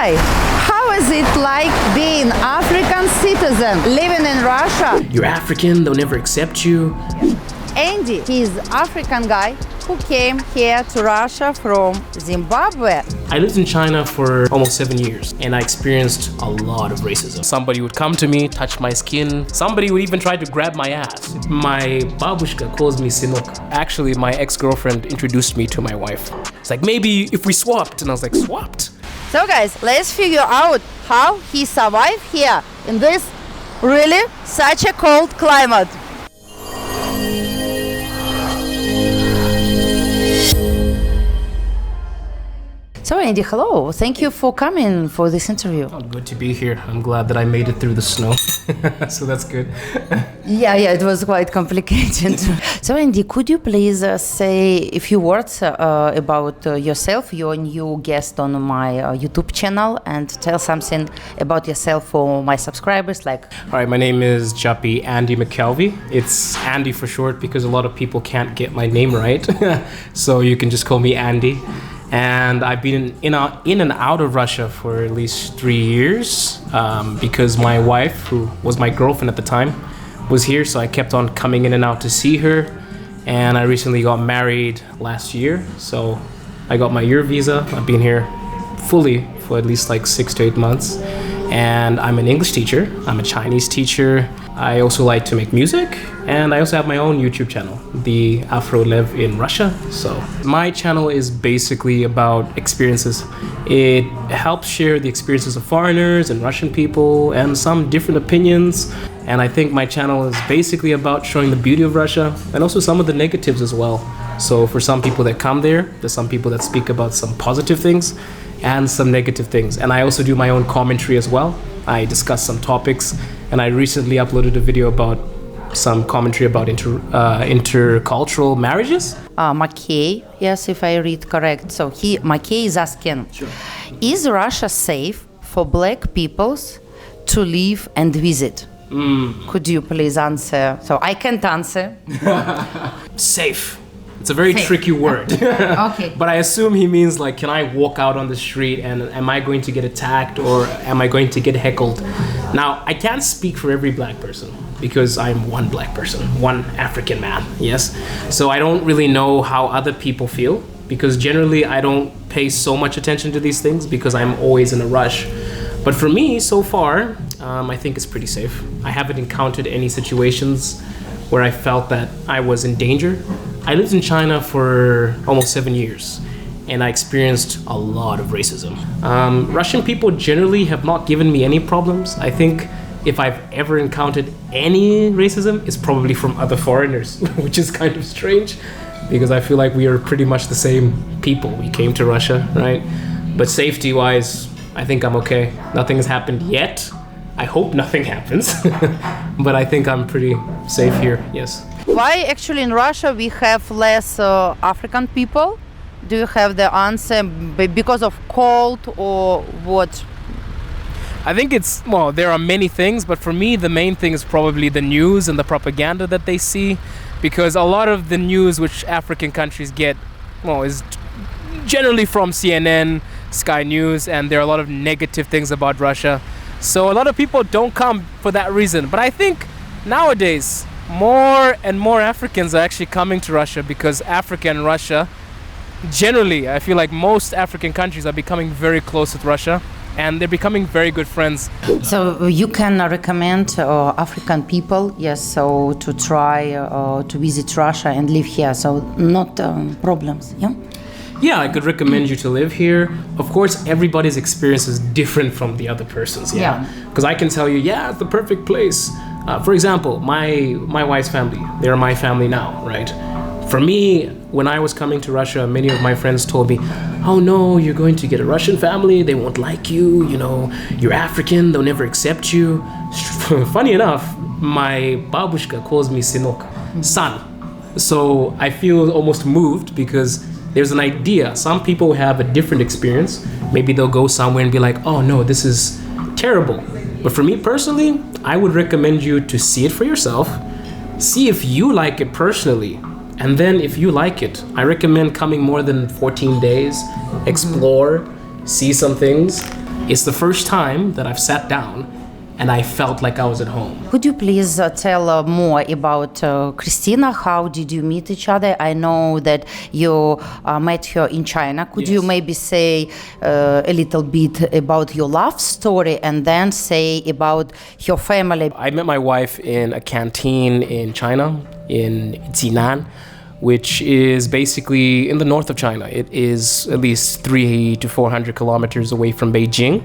Hi, how is it like being African citizen living in Russia? You're African, they'll never accept you. Andy, he is African guy who came here to Russia from Zimbabwe. I lived in China for almost 7 years and I experienced a lot of racism. Somebody would come to me, touch my skin. Somebody would even try to grab my ass. My babushka calls me Sinok. Actually, my ex-girlfriend introduced me to my wife. It's like, maybe if we swapped. And I was like, swapped? So guys, let's figure out how he survived here in this really such a cold climate. So Andy, hello. Thank you for coming for this interview. Oh, good to be here. I'm glad that I made it through the snow. So that's good. Yeah, it was quite complicated. So Andy, could you please say a few words about yourself? You're a new guest on my YouTube channel, and tell something about yourself for my subscribers. All right, my name is Jappi Andy McKelvey. It's Andy for short because a lot of people can't get my name right. So you can just call me Andy. And I've been in and out of Russia for at least 3 years because my wife, who was my girlfriend at the time, was here. So I kept on coming in and out to see her. And I recently got married last year. So I got my year visa. I've been here fully for at least 6 to 8 months. And I'm an English teacher. I'm a Chinese teacher. I also like to make music. And I also have my own YouTube channel, the Afro Lev in Russia. So my channel is basically about experiences. It helps share the experiences of foreigners and Russian people and some different opinions. And I think my channel is basically about showing the beauty of Russia and also some of the negatives as well. So for some people that come there, there's some people that speak about some positive things and some negative things. And I also do my own commentary as well. I discuss some topics, and I recently uploaded a video about some commentary about intercultural marriages. Mackay, yes, if I read correct. So Mackay is asking, sure. Is Russia safe for black peoples to live and visit? Could you please answer? So I can't answer. Safe. It's a very tricky word. Okay. But I assume he means can I walk out on the street and am I going to get attacked or am I going to get heckled? Now, I can't speak for every black person because I'm one black person, one African man, yes? So I don't really know how other people feel because generally I don't pay so much attention to these things because I'm always in a rush. But for me, so far, I think it's pretty safe. I haven't encountered any situations where I felt that I was in danger. I lived in China for almost 7 years and I experienced a lot of racism. Russian people generally have not given me any problems. I think if I've ever encountered any racism, it's probably from other foreigners, which is kind of strange because I feel like we are pretty much the same people. We came to Russia, right? But safety-wise, I think I'm okay. Nothing has happened yet. I hope nothing happens, but I think I'm pretty safe here, yes. Why actually in Russia we have less African people? Do you have the answer because of cold or what? I think there are many things, but for me the main thing is probably the news and the propaganda that they see, because a lot of the news which African countries get, is generally from CNN, Sky News, and there are a lot of negative things about Russia. So a lot of people don't come for that reason. But I think nowadays, more and more Africans are actually coming to Russia because Africa and Russia, generally, I feel like most African countries are becoming very close with Russia and they're becoming very good friends. So you can recommend African people, yes, so to try to visit Russia and live here, so not problems, yeah? Yeah, I could recommend you to live here. Of course, everybody's experience is different from the other person's, yeah? Because I can tell you, it's the perfect place. For example, my wife's family, they're my family now, right? For me, when I was coming to Russia, many of my friends told me, oh no, you're going to get a Russian family, they won't like you, you're African, they'll never accept you. Funny enough, my babushka calls me Sinok, son. So I feel almost moved because there's an idea. Some people have a different experience. Maybe they'll go somewhere and be like, oh no, this is terrible. But for me personally, I would recommend you to see it for yourself, see if you like it personally, and then if you like it, I recommend coming more than 14 days, explore, see some things. It's the first time that I've sat down and I felt like I was at home. Could you please tell more about Christina? How did you meet each other? I know that you met her in China. Could you maybe say a little bit about your love story and then say about your family? I met my wife in a canteen in China, in Jinan, which is basically in the north of China. It is at least 300 to 400 kilometers away from Beijing.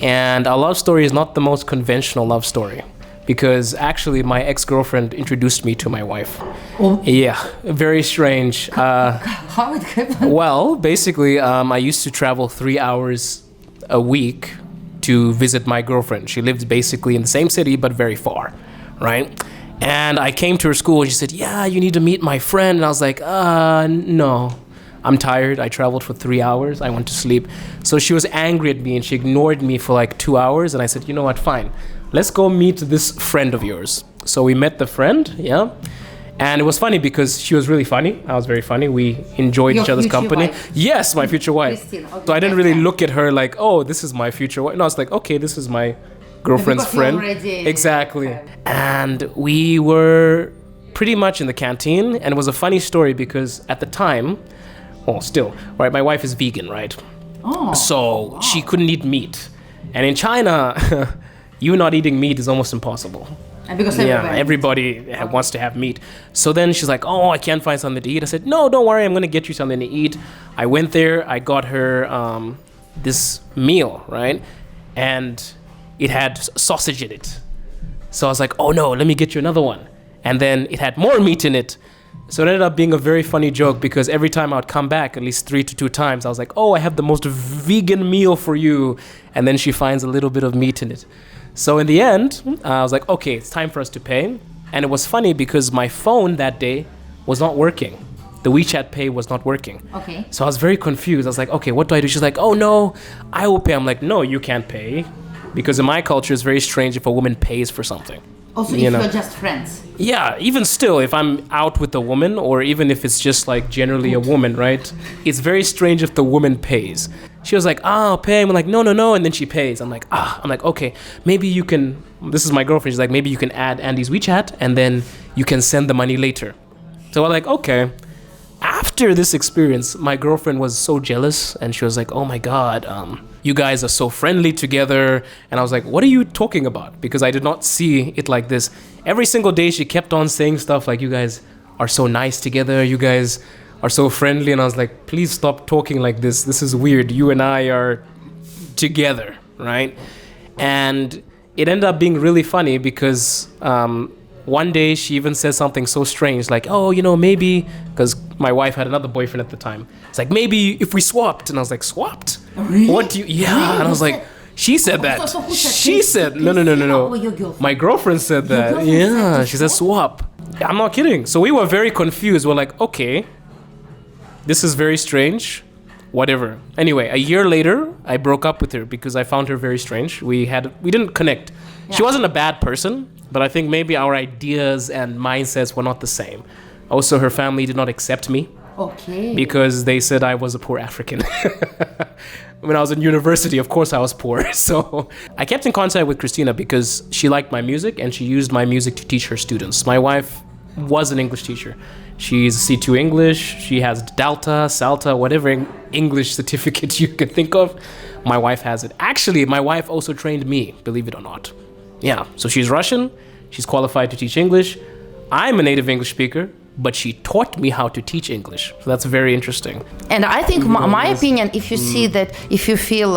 And our love story is not the most conventional love story, because actually my ex-girlfriend introduced me to my wife. Oh. Yeah, very strange. How it happened? Well, basically, I used to travel 3 hours a week to visit my girlfriend. She lived basically in the same city, but very far, right? And I came to her school and she said, yeah, you need to meet my friend. And I was like, no, I'm tired. I traveled for 3 hours. I went to sleep. So she was angry at me and she ignored me for like 2 hours. And I said, you know what, fine. Let's go meet this friend of yours. So we met the friend, yeah. And it was funny because she was really funny. I was very funny. We enjoyed each other's company. Wife. Yes, my future wife. Christine, okay, so I didn't really look at her like, oh, this is my future wife. No, I was like, okay, this is my girlfriend's friend. Exactly. And we were pretty much in the canteen, and it was a funny story because at the time, well, still, right, my wife is vegan, right? Oh, so wow. She couldn't eat meat. And in China, you not eating meat is almost impossible. And because everybody wants to have meat. So then she's like, oh, I can't find something to eat. I said, no, don't worry, I'm going to get you something to eat. I went there, I got her this meal, right? And it had sausage in it. So I was like, oh no, let me get you another one. And then it had more meat in it. So it ended up being a very funny joke because every time I would come back, at least 3 to 2 times, I was like, oh, I have the most vegan meal for you. And then she finds a little bit of meat in it. So in the end, I was like, okay, it's time for us to pay. And it was funny because my phone that day was not working. The WeChat Pay was not working. Okay. So I was very confused. I was like, okay, what do I do? She's like, oh no, I will pay. I'm like, no, you can't pay. Because in my culture, it's very strange if a woman pays for something. Also, if you're just friends. Yeah, even still, if I'm out with a woman, or even if it's just like generally a woman, right? It's very strange if the woman pays. She was like, I'll pay. I'm like, no. And then she pays. I'm like, okay, maybe you can, this is my girlfriend. She's like, maybe you can add Andy's WeChat and then you can send the money later. So I'm like, okay. After this experience, my girlfriend was so jealous and she was like, oh my God, you guys are so friendly together. And I was like, what are you talking about? Because I did not see it like this. Every single day she kept on saying stuff like, you guys are so nice together. You guys are so friendly. And I was like, please stop talking like this. This is weird. You and I are together, right? And it ended up being really funny because one day she even said something so strange like, oh, maybe, because my wife had another boyfriend at the time. It's like, maybe if we swapped. And I was like, swapped? Really? What do you, yeah. Really? And I was like, she said that. So who said She said, no. Oh, your girlfriend. My girlfriend said that. girlfriend Yeah, said she said swap. I'm not kidding. So we were very confused. We're like, okay, this is very strange. Whatever. Anyway, a year later, I broke up with her because I found her very strange. We didn't connect. Yeah. She wasn't a bad person, but I think maybe our ideas and mindsets were not the same. Also, her family did not accept me. Okay. Because they said I was a poor African. When I was in university, of course I was poor. So I kept in contact with Christina because she liked my music and she used my music to teach her students. My wife was an English teacher. She's C2 English. She has Delta, Salta, whatever English certificate you could think of. My wife has it. Actually, my wife also trained me, believe it or not. Yeah, so she's Russian. She's qualified to teach English. I'm a native English speaker, but she taught me how to teach English. So that's very interesting. And I think my opinion, if you see that, if you feel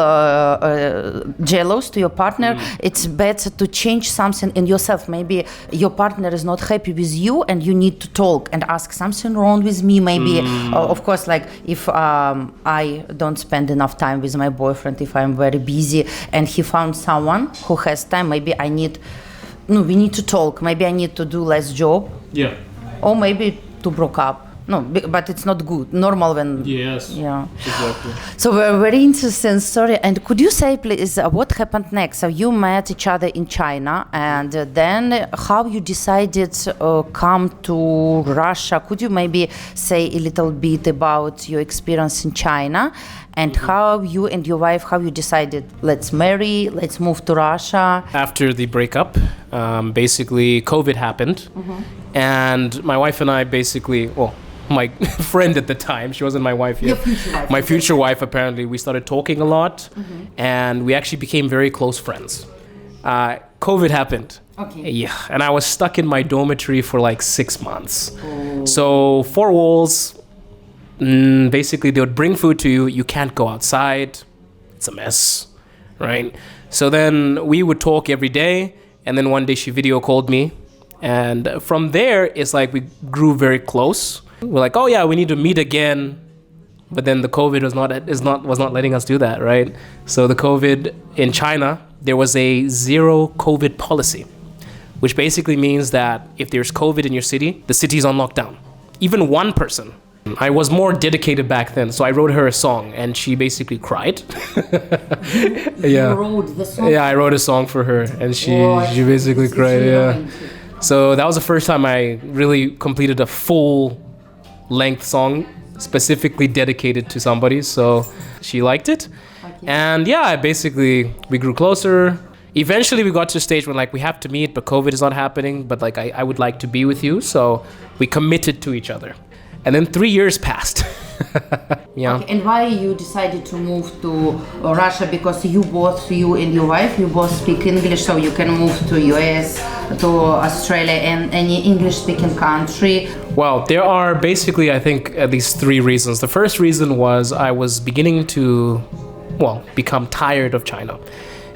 jealous to your partner, it's better to change something in yourself. Maybe your partner is not happy with you and you need to talk and ask something wrong with me. Maybe, of course, like if I don't spend enough time with my boyfriend, if I'm very busy and he found someone who has time, maybe we need to talk. Maybe I need to do less job. Yeah. Or maybe to break up. No, but it's not good. Normal when. Yes. Yeah. Exactly. So a very interesting story. And could you say, please, what happened next? So you met each other in China, and then how you decided come to Russia? Could you maybe say a little bit about your experience in China, and how you and your wife, how you decided, let's marry, let's move to Russia? After the breakup, basically COVID happened, and my wife and I basically, well, my friend at the time, she wasn't my wife yet. Your future wife. My future wife, apparently, we started talking a lot, and we actually became very close friends. COVID happened. Okay. Yeah, and I was stuck in my dormitory for like 6 months. So 4 walls, basically they would bring food to you. You can't go outside. It's a mess, right? So then we would talk every day, and then one day she video called me, and from there it's like we grew very close. We're like, oh yeah, we need to meet again, but then the COVID was not letting us do that, right? So the COVID in China, there was a zero COVID policy, which basically means that if there's COVID in your city, the city's on lockdown. Even one person. I was more dedicated back then, so I wrote her a song, and she basically cried. You wrote the song? Yeah, I wrote a song for her, and she basically cried. Yeah. So that was the first time I really completed a full-length song specifically dedicated to somebody. So she liked it, and yeah, basically we grew closer. Eventually, we got to a stage where like we have to meet, but COVID is not happening. But like I would like to be with you, so we committed to each other. And then 3 years passed. Yeah. Okay, and why you decided to move to Russia? Because you and your wife, you both speak English, so you can move to US, to Australia, and any English-speaking country. Well, there are basically, I think, at least 3 reasons. The first reason was I was beginning to, become tired of China.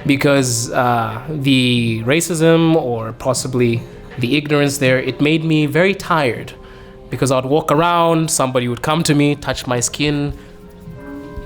Because the racism or possibly the ignorance there, it made me very tired. Because I'd walk around, somebody would come to me, touch my skin,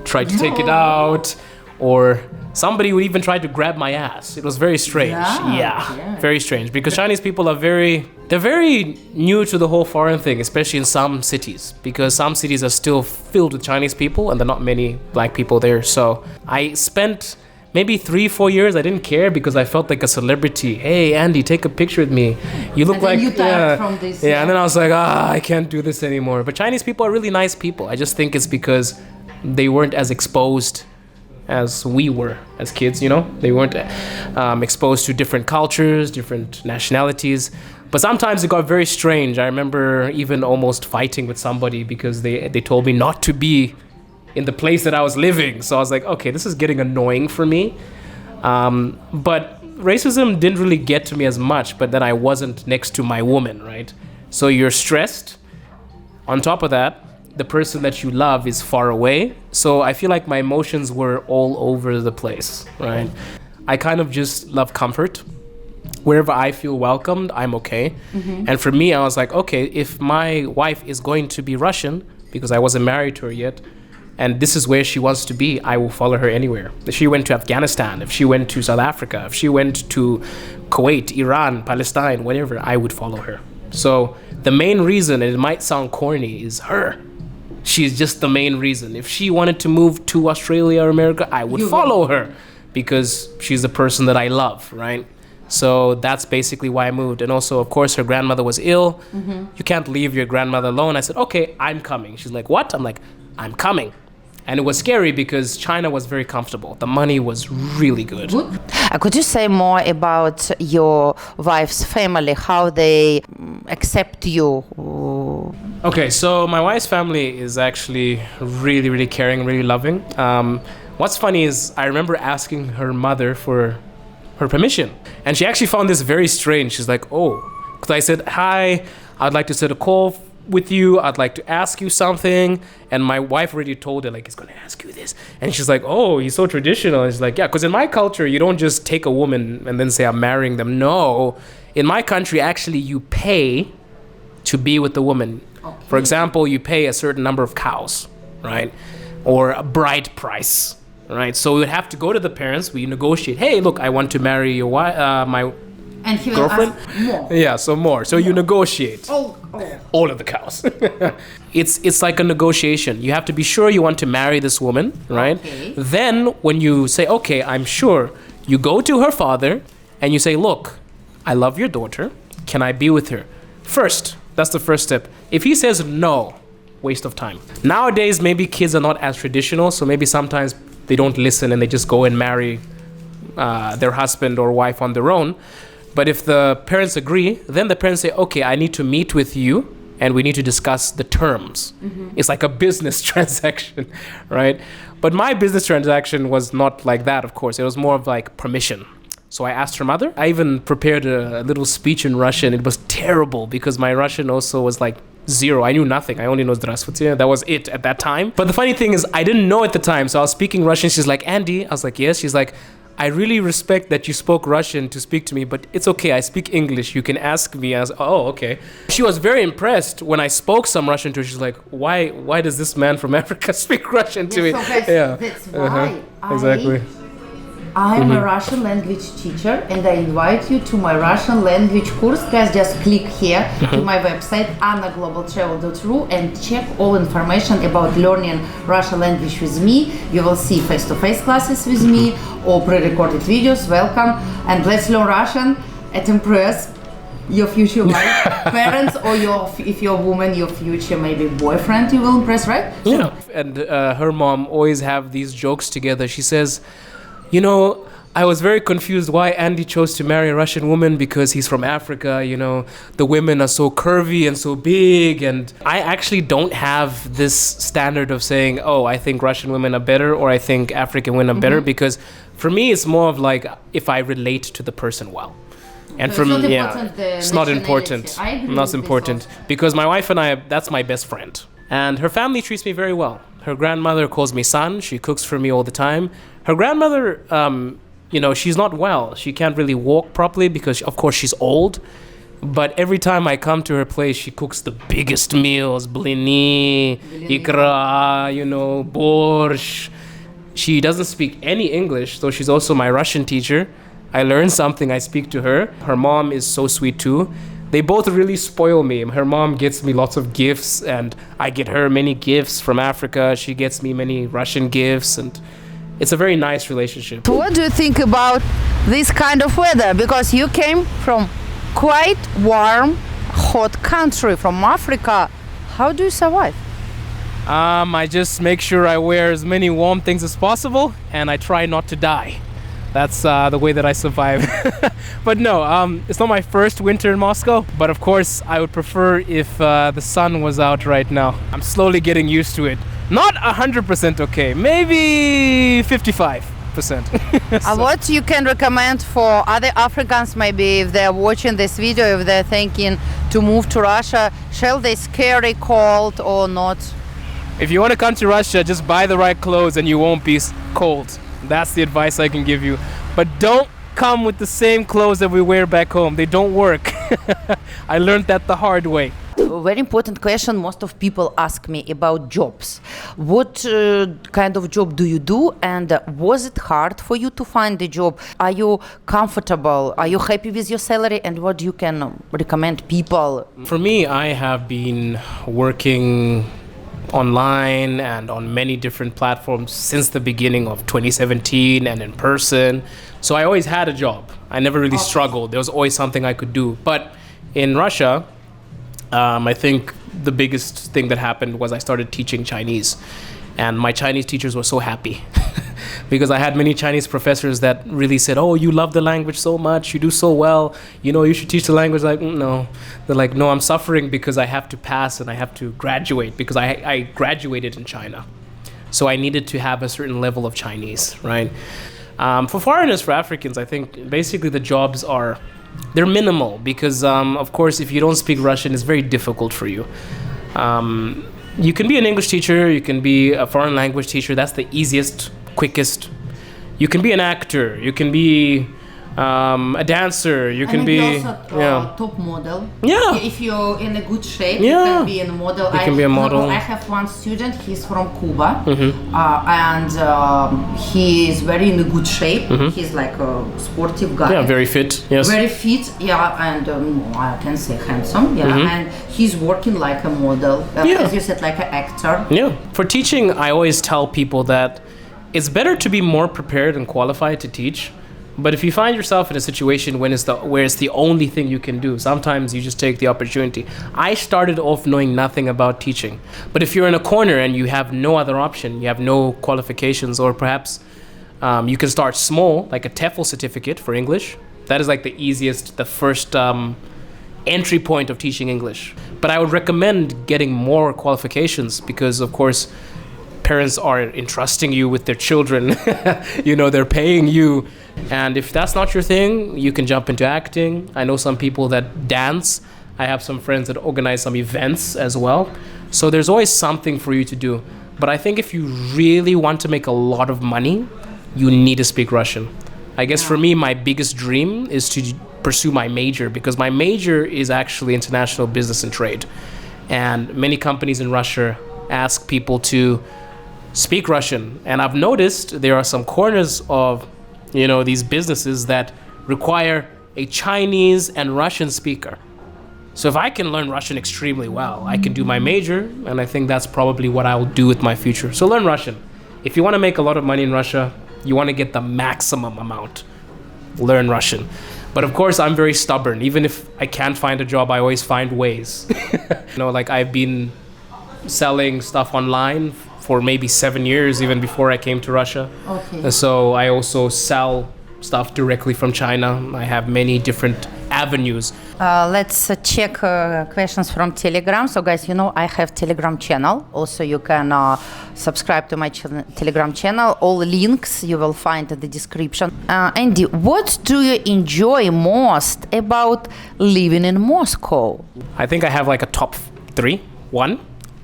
try to take it out, or somebody would even try to grab my ass. It was very strange. Yeah. Very strange. Because Chinese people are they're very new to the whole foreign thing, especially in some cities. Because some cities are still filled with Chinese people, and there are not many black people there. So I spent maybe 3-4 years, I didn't care because I felt like a celebrity. Hey, Andy, take a picture with me. You look like... You tired from this. Yeah, and then I was like, I can't do this anymore. But Chinese people are really nice people. I just think it's because they weren't as exposed as we were as kids, you know? They weren't exposed to different cultures, different nationalities. But sometimes it got very strange. I remember even almost fighting with somebody because they told me not to be in the place that I was living. So I was like, okay, this is getting annoying for me. But racism didn't really get to me as much, but then I wasn't next to my woman, right? So you're stressed. On top of that, the person that you love is far away. So I feel like my emotions were all over the place, right? I kind of just love comfort. Wherever I feel welcomed, I'm okay. And for me, I was like, okay, if my wife is going to be Russian, because I wasn't married to her yet, and this is where she wants to be, I will follow her anywhere. If she went to Afghanistan, if she went to South Africa, if she went to Kuwait, Iran, Palestine, whatever, I would follow her. So the main reason, and it might sound corny, is her. She's just the main reason. If she wanted to move to Australia or America, I would follow her because she's the person that I love, right? So that's basically why I moved. And also, of course, her grandmother was ill. You can't leave your grandmother alone. I said, okay, I'm coming. She's like, what? I'm like, I'm coming. And it was scary because China was very comfortable. The money was really good. Could you say more about your wife's family, how they accept you? Okay, so my wife's family is actually really, really caring, really loving. What's funny is I remember asking her mother for her permission. And she actually found this very strange. She's like, oh, because I said, hi, I'd like to set a call with you, I'd like to ask you something. And my wife already told her, like, he's gonna ask you this. And she's like, oh, he's so traditional. And she's like, yeah, because in my culture, you don't just take a woman and then say, I'm marrying them. No, in my country, actually, you pay to be with the woman. For example, you pay a certain number of cows, right? Or a bride price, right? So we would have to go to the parents, we negotiate, hey, look, I want to marry your wife, And he will girlfriend. ask more. Yeah, so more. So you negotiate. Oh. All of the cows. It's like a negotiation. You have to be sure you want to marry this woman, right? Okay. Then when you say, okay, I'm sure, you go to her father and you say, look, I love your daughter. Can I be with her? First, that's the first step. If he says no, waste of time. Nowadays, maybe kids are not as traditional, so maybe sometimes they don't listen and they just go and marry their husband or wife on their own. But if the parents agree, then the parents say, okay, I need to meet with you and we need to discuss the terms. It's like a business transaction, right? But my business transaction was not like that, of course. It was more of like permission. So I asked her mother. I even prepared a little speech in Russian. It was terrible because my Russian also was like zero. I knew nothing. I only know "Здравствуйте." That was it at that time. But the funny thing is, I didn't know at the time. So I was speaking Russian. She's like, Andy. I was like, yes. She's like, I really respect that you spoke Russian to speak to me, but it's okay. I speak English. You can ask me. I was, oh, okay. She was very impressed when I spoke some Russian to her. She's like, why does this man from Africa speak Russian to me? So that's why exactly. I am a Russian language teacher and I invite you to my Russian language course. Guys, just click here to my website annaglobaltravel.ru and check all information about learning Russian language with me. You will see face-to-face classes with me or pre-recorded videos. Welcome and let's learn Russian and impress your future wife, parents, or if you're a woman, your future maybe boyfriend you will impress, right? Yeah. And her mom always have these jokes together. She says, you know, I was very confused why Andy chose to marry a Russian woman because he's from Africa, you know, the women are so curvy and so big. And I actually don't have this standard of saying, oh, I think Russian women are better or I think African women are better, because for me, it's more of like if I relate to the person well. And So for it's me, not important, the it's not nationality. important. I agree Not with this important also. because my wife and I, that's my best friend. And her family treats me very well. Her grandmother calls me son. She cooks for me all the time. Her grandmother, you know, she's not well. She can't really walk properly because, of course, she's old. But every time I come to her place, she cooks the biggest meals, blini, ikra, you know, borscht. She doesn't speak any English, so she's also my Russian teacher. I learn something, I speak to her. Her mom is so sweet too. They both really spoil me. Her mom gets me lots of gifts, and I get her many gifts from Africa. She gets me many Russian gifts, and it's a very nice relationship. What do you think about this kind of weather? Because you came from quite warm, hot country, from Africa. How do you survive? I just make sure I wear as many warm things as possible, and I try not to die. That's the way that I survive. But no, it's not my first winter in Moscow. But of course, I would prefer if the sun was out right now. I'm slowly getting used to it. Not 100% okay, maybe 55%. What you can recommend for other Africans, maybe if they're watching this video, if they're thinking to move to Russia, shall they scary cold or not? If you want to come to Russia, just buy the right clothes and you won't be cold. That's the advice I can give you. But don't come with the same clothes that we wear back home. They don't work. I learned that the hard way. A very important question most of people ask me about jobs. What kind of job do you do, and was it hard for you to find a job? Are you comfortable? Are you happy with your salary, and what you can recommend people? For me, I have been working online and on many different platforms since the beginning of 2017 and in person. So I always had a job. I never really struggled. There was always something I could do. But in Russia, I think the biggest thing that happened was I started teaching Chinese. And my Chinese teachers were so happy because I had many Chinese professors that really said, oh, you love the language so much, you do so well, you know, you should teach the language. Like, no. They're like, no, I'm suffering because I have to pass and I have to graduate because I graduated in China. So I needed to have a certain level of Chinese, right? For foreigners, for Africans, I think basically the jobs they're minimal because, of course, if you don't speak Russian, it's very difficult for you. You can be an English teacher, you can be a foreign language teacher. That's the easiest, quickest. You can be an actor, you can be A dancer. You can And be maybe also top model. Yeah. If you're in a good shape, Yeah. you can be a model. You can be a model. I have one student. He's from Cuba, and he is very in a good shape. He's like a sportive guy. Yeah, very fit. Yes. Very fit, yeah, and I can say handsome, yeah. And he's working like a model, as you said, like an actor. Yeah. For teaching, I always tell people that it's better to be more prepared and qualified to teach. But if you find yourself in a situation where it's the only thing you can do, sometimes you just take the opportunity. I started off knowing nothing about teaching. But if you're in a corner and you have no other option, you have no qualifications, or perhaps you can start small, like a TEFL certificate for English. That is like the easiest, the first entry point of teaching English. But I would recommend getting more qualifications because, of course, parents are entrusting you with their children. They're paying you. And if that's not your thing, you can jump into acting. I know some people that dance. I have some friends that organize some events as well. So there's always something for you to do. But I think if you really want to make a lot of money, you need to speak Russian. I guess for me, my biggest dream is to pursue my major, because my major is actually international business and trade. And many companies in Russia ask people to speak Russian. And I've noticed there are some corners of these businesses that require a Chinese and Russian speaker. So if I can learn Russian extremely well, I can do my major, and I think that's probably what I will do with my future. So learn Russian. If you want to make a lot of money in Russia, you want to get the maximum amount, learn Russian. But of course, I'm very stubborn. Even if I can't find a job, I always find ways. Like I've been selling stuff online for maybe 7 years, even before I came to Russia. Okay. So I also sell stuff directly from China. I have many different avenues. Let's check questions from Telegram. So guys, I have Telegram channel. Also, you can subscribe to my Telegram channel. All links you will find in the description. Andy, what do you enjoy most about living in Moscow? I think I have like a top 3. 1,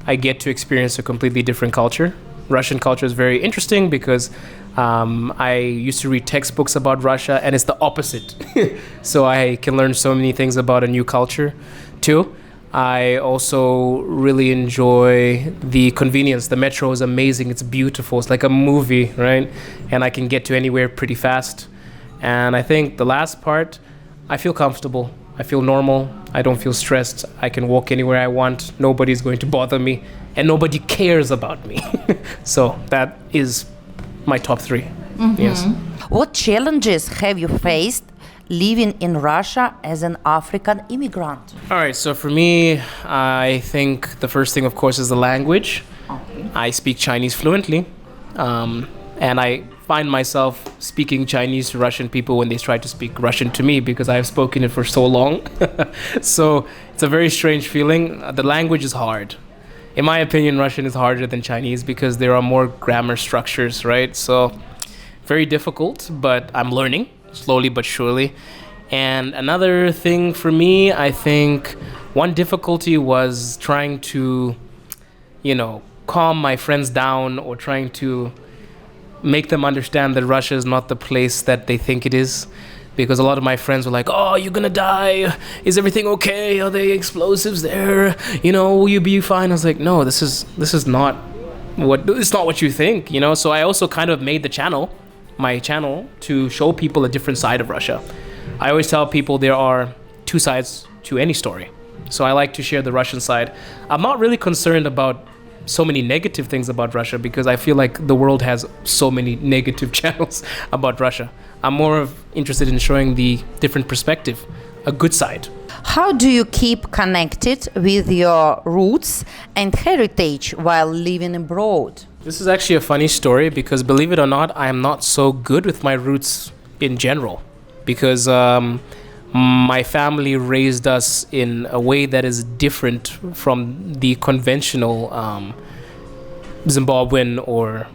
I get to experience a completely different culture. Russian culture is very interesting because I used to read textbooks about Russia, and it's the opposite. So I can learn so many things about a new culture. 2, I also really enjoy the convenience. The metro is amazing. It's beautiful. It's like a movie, right? And I can get to anywhere pretty fast. And I think the last part, I feel comfortable. I feel normal. I don't feel stressed. I can walk anywhere I want. Nobody's going to bother me, and nobody cares about me. So that is my top 3. Yes. What challenges have you faced living in Russia as an African immigrant? All right. So for me, I think the first thing, of course, is the language. Okay. I speak Chinese fluently, and I find myself speaking Chinese to Russian people when they try to speak Russian to me, because I have spoken it for so long. So it's a very strange feeling. The language is hard. In my opinion, Russian is harder than Chinese because there are more grammar structures, right? So very difficult, but I'm learning slowly but surely. And another thing for me, I think one difficulty was trying to, calm my friends down, or trying to make them understand that Russia is not the place that they think it is. Because a lot of my friends were like, "Oh, you're gonna die. Is everything okay? Are there explosives there? Will you be fine?" I was like, "No, this is not what you think." So I also kind of made my channel, to show people a different side of Russia. I always tell people there are 2 sides to any story. So I like to share the Russian side. I'm not really concerned about so many negative things about Russia, because I feel like the world has so many negative channels about Russia. I'm more interested in showing the different perspective, a good side. How do you keep connected with your roots and heritage while living abroad? This is actually a funny story, because believe it or not, I am not so good with my roots in general, because my family raised us in a way that is different from the conventional Zimbabwean or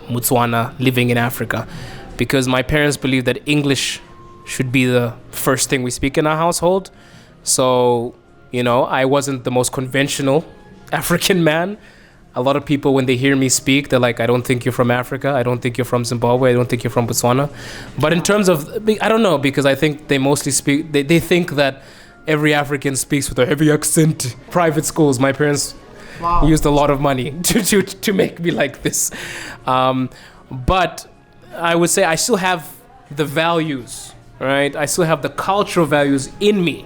Botswana living in Africa, because my parents believe that English should be the first thing we speak in our household. So, I wasn't the most conventional African man. A lot of people, when they hear me speak, they're like, I don't think you're from Africa. I don't think you're from Zimbabwe. I don't think you're from Botswana. But in terms of, I don't know, because I think they mostly speak, they think that every African speaks with a heavy accent. Private schools, my parents used a lot of money to make me like this. But I would say I still have the values, right? I still have the cultural values in me.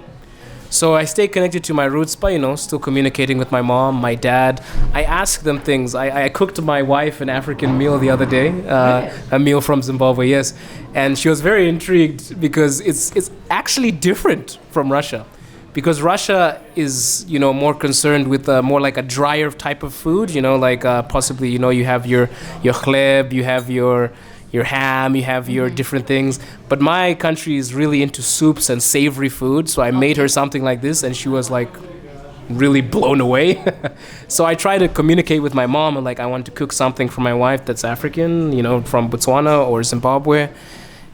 So I stay connected to my roots by, still communicating with my mom, my dad. I ask them things. I cooked my wife an African meal the other day, a meal from Zimbabwe, yes. And she was very intrigued because it's actually different from Russia. Because Russia is, more concerned with more like a drier type of food, like possibly, you have your chleb, you have your ham, you have your different things. But my country is really into soups and savory food. So I made her something like this and she was like really blown away. So I try to communicate with my mom and like, I want to cook something for my wife that's African, from Botswana or Zimbabwe.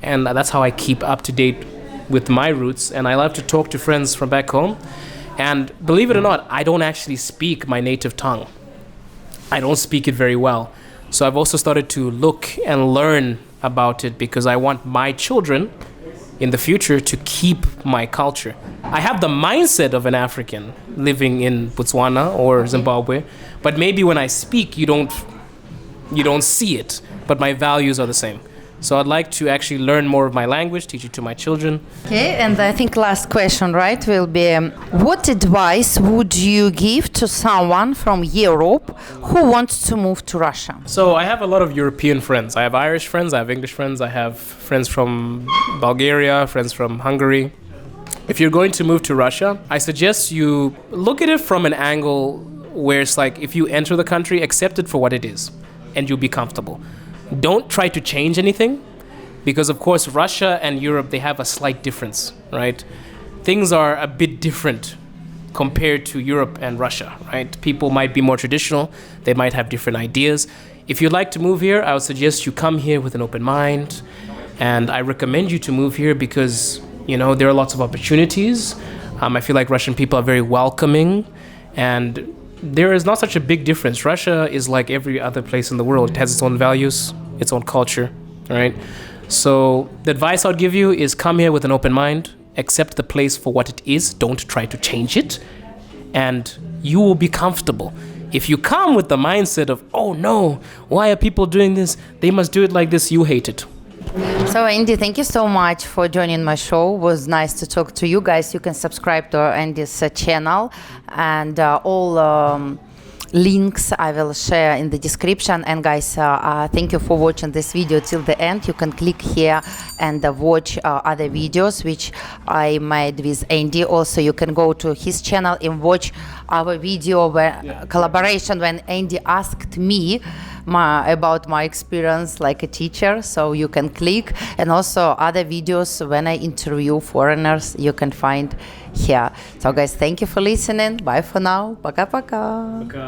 And that's how I keep up to date with my roots. And I love to talk to friends from back home. And believe it or not, I don't actually speak my native tongue. I don't speak it very well. So I've also started to look and learn about it because I want my children in the future to keep my culture. I have the mindset of an African living in Botswana or Zimbabwe, but maybe when I speak, you don't see it, but my values are the same. So I'd like to actually learn more of my language, teach it to my children. Okay, and I think last question, right, will be, what advice would you give to someone from Europe who wants to move to Russia? So I have a lot of European friends. I have Irish friends, I have English friends, I have friends from Bulgaria, friends from Hungary. If you're going to move to Russia, I suggest you look at it from an angle where it's like, if you enter the country, accept it for what it is, and you'll be comfortable. Don't try to change anything because, of course, Russia and Europe, they have a slight difference, right? Things are a bit different compared to Europe and Russia, right? People might be more traditional. They might have different ideas. If you'd like to move here, I would suggest you come here with an open mind. And I recommend you to move here because, there are lots of opportunities. I feel like Russian people are very welcoming and there is not such a big difference. Russia is like every other place in the world. It has its own values, its own culture, right? So the advice I'd give you is come here with an open mind, accept the place for what it is, don't try to change it, and you will be comfortable. If you come with the mindset of, oh no, why are people doing this? They must do it like this, you hate it. So Andy, thank you so much for joining my show. It was nice to talk to you guys. You can subscribe to Andy's channel and all links I will share in the description. And guys, thank you for watching this video till the end. You can click here and watch other videos which I made with Andy. Also, you can go to his channel and watch our video where collaboration when Andy asked me about my experience like a teacher, so you can click, and also other videos when I interview foreigners you can find here. So guys, thank you for listening. Bye for now. Пока-пока.